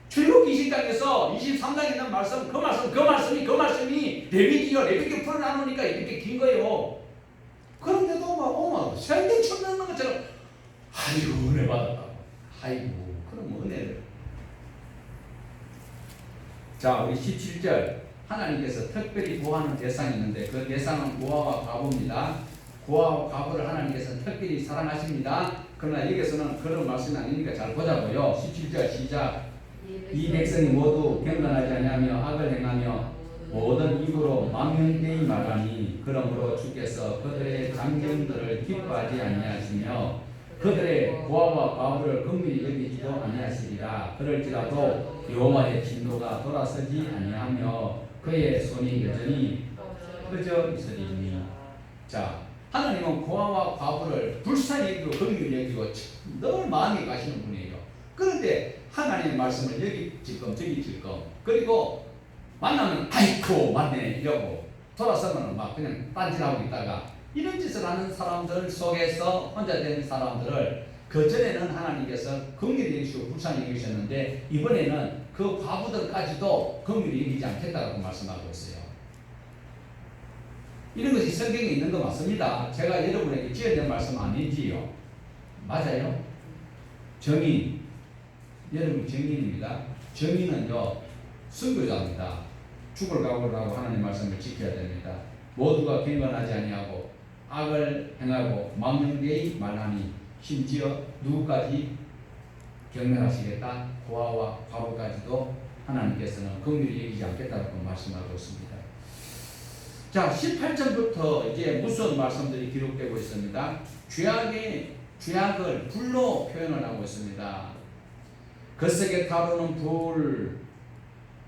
출애굽기 20장에서 23장에 있는 말씀 그 말씀이 레위기 풀어나누니까 이렇게 긴 거예요. 그런데도 막 어머 생전 처음 듣는 것처럼 아이고 은혜 받았다고. 아이고 그럼 은혜를. 자 우리 17절 하나님께서 특별히 구하는 대상이 있는데 그 대상은 고아와 과부입니다. 고아와 과부를 하나님께서는 특별히 사랑하십니다. 그러나 여기서는 그런 말씀이 아니니까 잘 보자고요. 17절 시작. 이 백성이 모두 경건하지 아니하며 악을 행하며 모든 입으로 망령되이 말하니 그러므로 주께서 그들의 장정들을 기뻐하지 아니하시며 그들의 고아와 과부를 긍휼히 여기지도 아니하시리라. 그럴지라도 여호와의 진노가 돌아서지 아니하며 그의 손이 여전히 펴져 있으리니. 자, 하나님은 고아와 과부를 불쌍히 여기고 긍휼히 여기고 늘 마음이 가시는 분이에요. 그런데 하나님의 말씀을 여기 질끔 저기 질끔 그리고 만나면 아이고 맞네 이러고 돌아서면 막 그냥 딴짓하고 있다가 이런 짓을 하는 사람들 속에서 혼자 된 사람들을 그전에는 하나님께서 긍휼히 여기시고 불쌍히 여기셨는데 이번에는 그 과부들까지도 긍휼히 여기지 않겠다고 말씀하고 있어요. 이런 것이 성경에 있는 거 맞습니다. 제가 여러분에게 지어낸 말씀 아니지요? 맞아요? 정의 여러분 정의입니다. 정의는요 순교자입니다. 죽을 각오를 하고 하나님 말씀을 지켜야 됩니다. 모두가 경건하지 아니하고 악을 행하고 망령되이 말하니 심지어 누구까지 경멸하시겠다? 고아와 과부까지도 하나님께서는 긍휼히 여기지 않겠다고 말씀하고 있습니다. 자 18절부터 이제 무서운 말씀들이 기록되고 있습니다. 죄악을 불로 표현을 하고 있습니다. 거세게 타오르는 불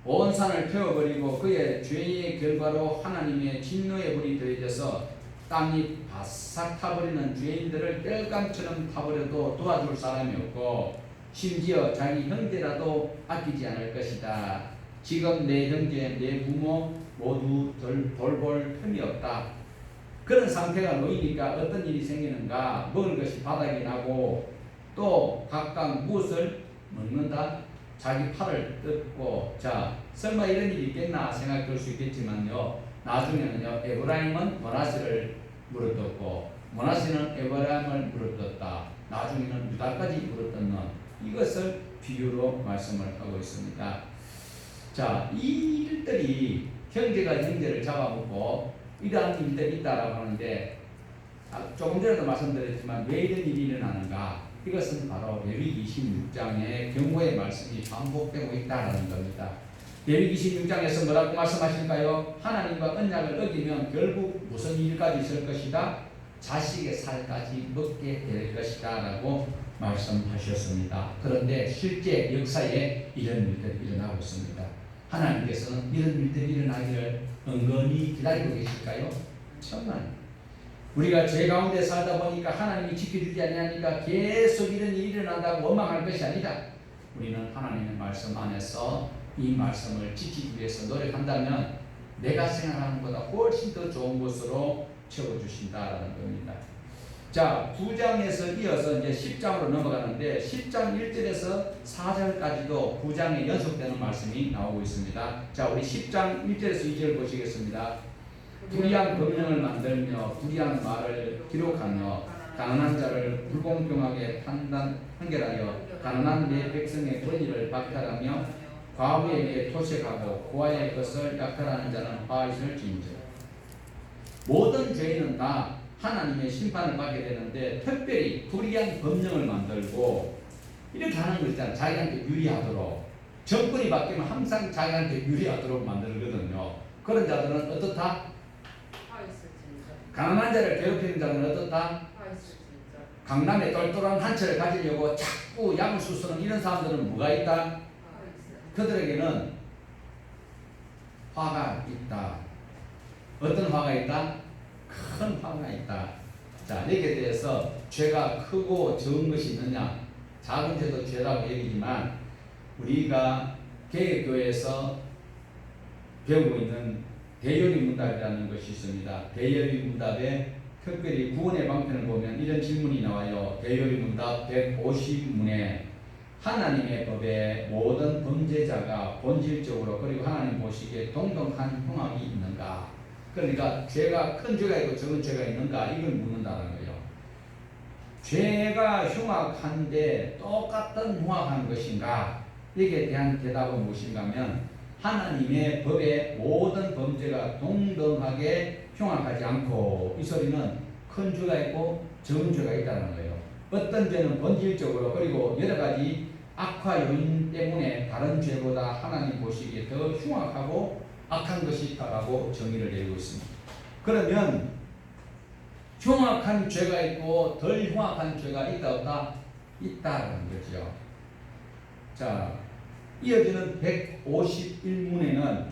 온 산을 태워버리고 그의 죄의 결과로 하나님의 진노의 불이 더해져서 땅이 바싹 타버리는 죄인들을 땔감처럼 타버려도 도와줄 사람이 없고 심지어 자기 형제라도 아끼지 않을 것이다. 지금 내 형제 내 부모 모두 돌볼 틈이 없다. 그런 상태가 놓이니까 어떤 일이 생기는가. 먹을 것이 바닥이 나고 또 각각 무엇을 먹는다. 자기 팔을 뜯고 자 설마 이런 일이 있겠나 생각할 수 있겠지만요. 나중에는요 에브라임은 므낫세를 물어뜯고 므낫세는 에브라임을 물어뜯었다. 나중에는 유다까지 물어뜯는 이것을 비유로 말씀을 하고 있습니다. 자, 이 일들이 형제가 형제를 잡아먹고 이러한 일들이 있다라고 하는데 조금 전에도 말씀드렸지만 왜 이런 일이 일어나는가? 이것은 바로 레위기 26장의 경고의 말씀이 반복되고 있다는 겁니다. 레위기 26장에서 뭐라고 말씀하실까요? 하나님과 언약을 어기면 결국 무슨 일까지 있을 것이다? 자식의 살까지 먹게 될 것이다 라고 말씀하셨습니다. 그런데 실제 역사에 이런 일들이 일어나고 있습니다. 하나님께서는 이런 일들이 일어나기를 은근히 기다리고 계실까요? 정말 우리가 죄 가운데 살다 보니까 하나님이 지켜주지 아니하니까 계속 이런 일이 일어난다고 원망할 것이 아니다. 우리는 하나님의 말씀 안에서 이 말씀을 지키기 위해서 노력한다면 내가 생각하는 것보다 훨씬 더 좋은 것으로 채워주신다라는 겁니다. 자, 9장에서 이어서 이제 10장으로 넘어가는데 10장 1절에서 4절까지도 9장에 연속되는 말씀이 나오고 있습니다. 자, 우리 10장 1절에서 2절 보시겠습니다. 불의한 법령을 만들며 불의한 말을 기록하며 가난한 자를 불공평하게 판결하여 가난한 내 백성의 권리를 박탈하며 과부에게 토색하고 고아의 것을 약탈하는 자는 화잇을 진저. 모든 죄인은 다 하나님의 심판을 받게 되는데 특별히 불의한 법령을 만들고 이렇게 하는 거 있잖아요. 자기한테 유리하도록 정권이 바뀌면 항상 자기한테 유리하도록 만들거든요. 그런 자들은 어떻다? 가난한 자를 괴롭히는 자는 어떻다? 강남에 똘똘한 한채를 가지려고 자꾸 약을 수수는 이런 사람들은 뭐가 있다? 그들에게는 화가 있다. 어떤 화가 있다? 큰 화가 있다. 자, 여기에 대해서 죄가 크고 적은 것이 있느냐? 작은 죄도 죄라고 얘기지만 우리가 개혁교회에서 배우고 있는 대열의 문답이라는 것이 있습니다. 대열의 문답에 특별히 구원의 방편을 보면 이런 질문이 나와요. 대열의 문답 150문에 하나님의 법에 모든 범죄자가 본질적으로 그리고 하나님 보시기에 동등한 흉악이 있는가? 그러니까 죄가 큰 죄가 있고 적은 죄가 있는가? 이걸 묻는다는 거예요. 죄가 흉악한데 똑같은 흉악한 것인가? 여기에 대한 대답은 무엇인가 하면 하나님의 법에 모든 범죄가 동등하게 흉악하지 않고 이 소리는 큰 죄가 있고 적은 죄가 있다는 거예요. 어떤 죄는 본질적으로 그리고 여러 가지 악화 요인 때문에 다른 죄보다 하나님 보시기에 더 흉악하고 악한 것이 있다라고 정의를 내리고 있습니다. 그러면 흉악한 죄가 있고 덜 흉악한 죄가 있다 없다? 있다라는 거죠. 자, 이어지는 151문에는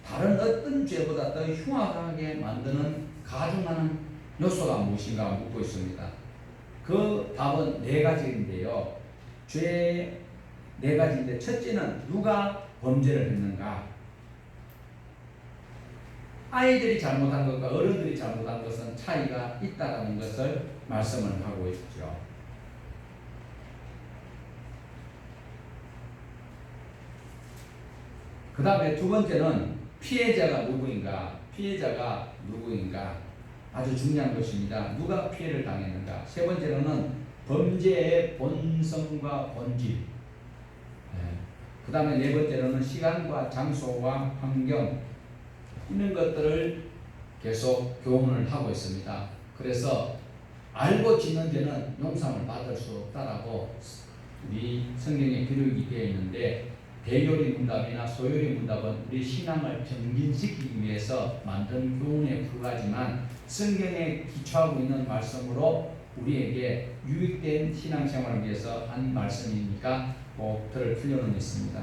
다른 어떤 죄보다 더 흉악하게 만드는 가중하는 요소가 무엇인가 묻고 있습니다. 그 답은 네 가지인데요. 죄 네 가지인데 첫째는 누가 범죄를 했는가? 아이들이 잘못한 것과 어른들이 잘못한 것은 차이가 있다는 것을 말씀을 하고 있죠. 그 다음에 두 번째는 피해자가 누구인가? 피해자가 누구인가? 아주 중요한 것입니다. 누가 피해를 당했는가? 세 번째로는 범죄의 본성과 본질. 그 다음에 네 번째로는 시간과 장소와 환경. 이런 것들을 계속 교훈을 하고 있습니다. 그래서 알고 짓는 죄는 용서를 받을 수 없다라고 우리 성경에 기록이 되어 있는데 대요리 문답이나 소요리 문답은 우리 신앙을 정진시키기 위해서 만든 교훈에 불과하지만 성경에 기초하고 있는 말씀으로 우리에게 유익된 신앙생활을 위해서 한 말씀이니까 꼭 들을 필요는 있습니다.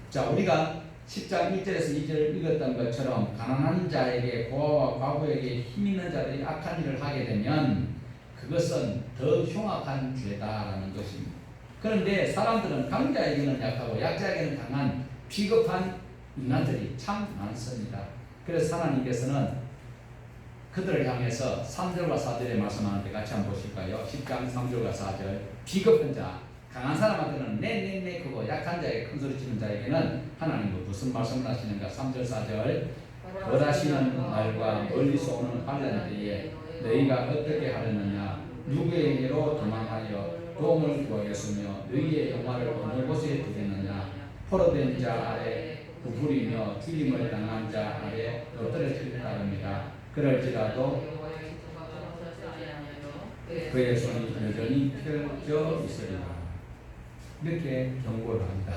자, 우리가 10장 1절에서 2절을 읽었던 것처럼 가난한 자에게 고아와 과부에게 힘있는 자들이 악한 일을 하게 되면 그것은 더 흉악한 죄다라는 것입니다. 그런데 사람들은 강자에게는 약하고 약자에게는 강한 비겁한 인간들이 참 많습니다. 그래서 하나님께서는 그들을 향해서 3절과 4절에 말씀하는데 같이 한번 보실까요? 10장 3절과 4절. 비겁한 자, 강한 사람한테는 네 그거 약한 자에게 큰소리 치는 자에게는 하나님은 무슨 말씀을 하시는가? 3절 4절. 벌하시는 날과 멀리서 오는 환난 때에 너희가 어떻게 하려느냐? 누구에게로 도망하여 도움을 구하겠으며 너희의 영화를 어느 곳에 두겠느냐? 포로된 자 아래 부풀이며 죽임을 당한 자 아래 엎드려질 따릅니다. 그럴지라도 그의 손이 여전히 펴져 있으리라. 이렇게 경고를 합니다.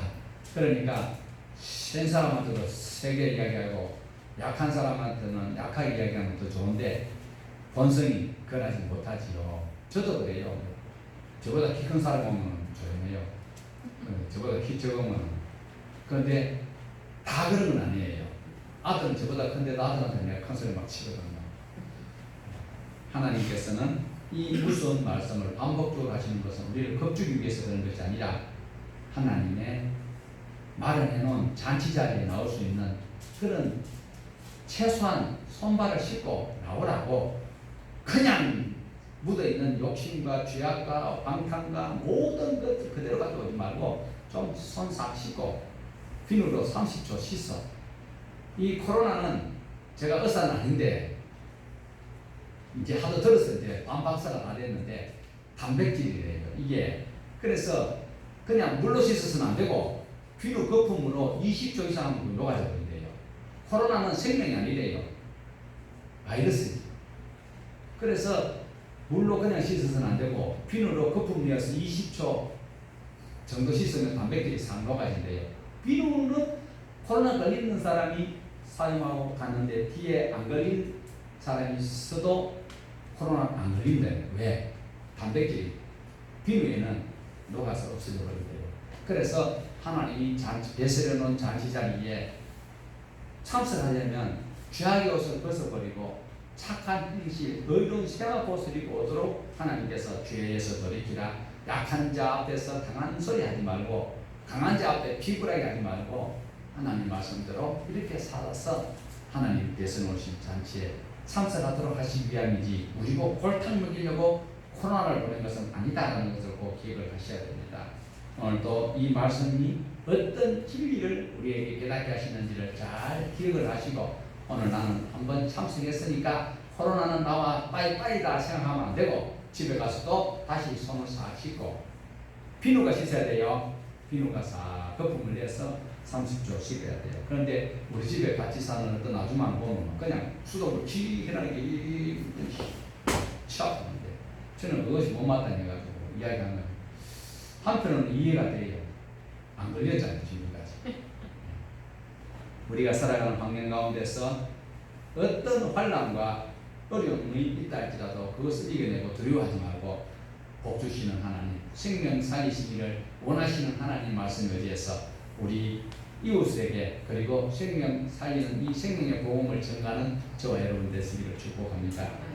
그러니까 센 사람한테도 세게 이야기하고 약한 사람한테는 약하게 이야기하면 더 좋은데 본성이 그러지 못하지요. 저도 그래요. 저보다 키 큰 사람 오면 조용해요. 저보다 키 적으면. 그런데 다 그런 건 아니에요. 아들은 저보다 큰데도 아들한테 내가 큰 소리 막 치거든요. 하나님께서는 이 무서운 말씀을 반복적으로 하시는 것은 우리를 겁주기 위해서 그런 것이 아니라 하나님의 마련해 놓은 잔치 자리에 나올 수 있는 그런 최소한 손발을 씻고 나오라고, 그냥 묻어있는 욕심과 죄악과 방탕과 모든 것 그대로 가져오지 말고 좀 손 싹 씻고 비누로 30초 씻어. 이 코로나는 제가 의사는 아닌데 이제 하도 들었을 때 반박사가 다 됐는데 단백질이래요 이게. 그래서 그냥 물로 씻어서는 안 되고 비누 거품으로 20초 이상 하면 녹아져 버린대요. 코로나는 생명이 아니래요. 바이러스지. 그래서 물로 그냥 씻어서는 안 되고 비누로 거품 내어서 20초 정도 씻으면 단백질이 싹 녹아진대요. 비누는 코로나 걸리는 사람이 사용하고 갔는데 뒤에 안 걸린 사람이 있어도 코로나 안 걸린대요. 왜? 단백질이 비누에는 녹아서 없어져 버린대요. 그래서 하나님이 배설해 놓은 잔치 자리에 참석하려면 죄악의 옷을 벗어버리고 착한 행실, 의로운 생활옷을 입고 오도록 하나님께서 죄에서 돌이키라. 약한 자 앞에서 강한 소리 하지 말고 강한 자 앞에 비굴하게 하지 말고 하나님 말씀대로 이렇게 살아서 하나님께서 놓으신 잔치에 참석하도록 하시기 위함이지, 우리 꼭 골탕 먹이려고 코로나를 보낸 것은 아니다라는 것을 꼭 기억을 하셔야 됩니다. 오늘도 이 말씀이 어떤 진리를 우리에게 깨닫게 하시는지를 잘 기억을 하시고, 오늘 나는 한번 참석했으니까 코로나는 나와 빠이빠이다 생각하면 안 되고 집에 가서도 다시 손을 싹 씻고 비누가 씻어야 돼요. 비누가 싹 거품을 내서 30초 씻어야 돼요. 그런데 우리 집에 같이 사는 어떤 아줌마 보면 그냥 수돗물 기나게 치아프는데 저는 그것이 못마땅해 가지고 이야기하는 거예요. 한편으로는 이해가 돼요. 안 걸렸잖아요 지금까지. 우리가 살아가는 환경 가운데서 어떤 환난과 어려움이 있다 할지라도 그것을 이겨내고 두려워하지 말고 복 주시는 하나님, 생명 살리시기를 원하시는 하나님 말씀 의지해서 우리 이웃에게 그리고 생명 살리는 이 생명의 복음을 전가하는 저와 여러분 되시기를 축복합니다.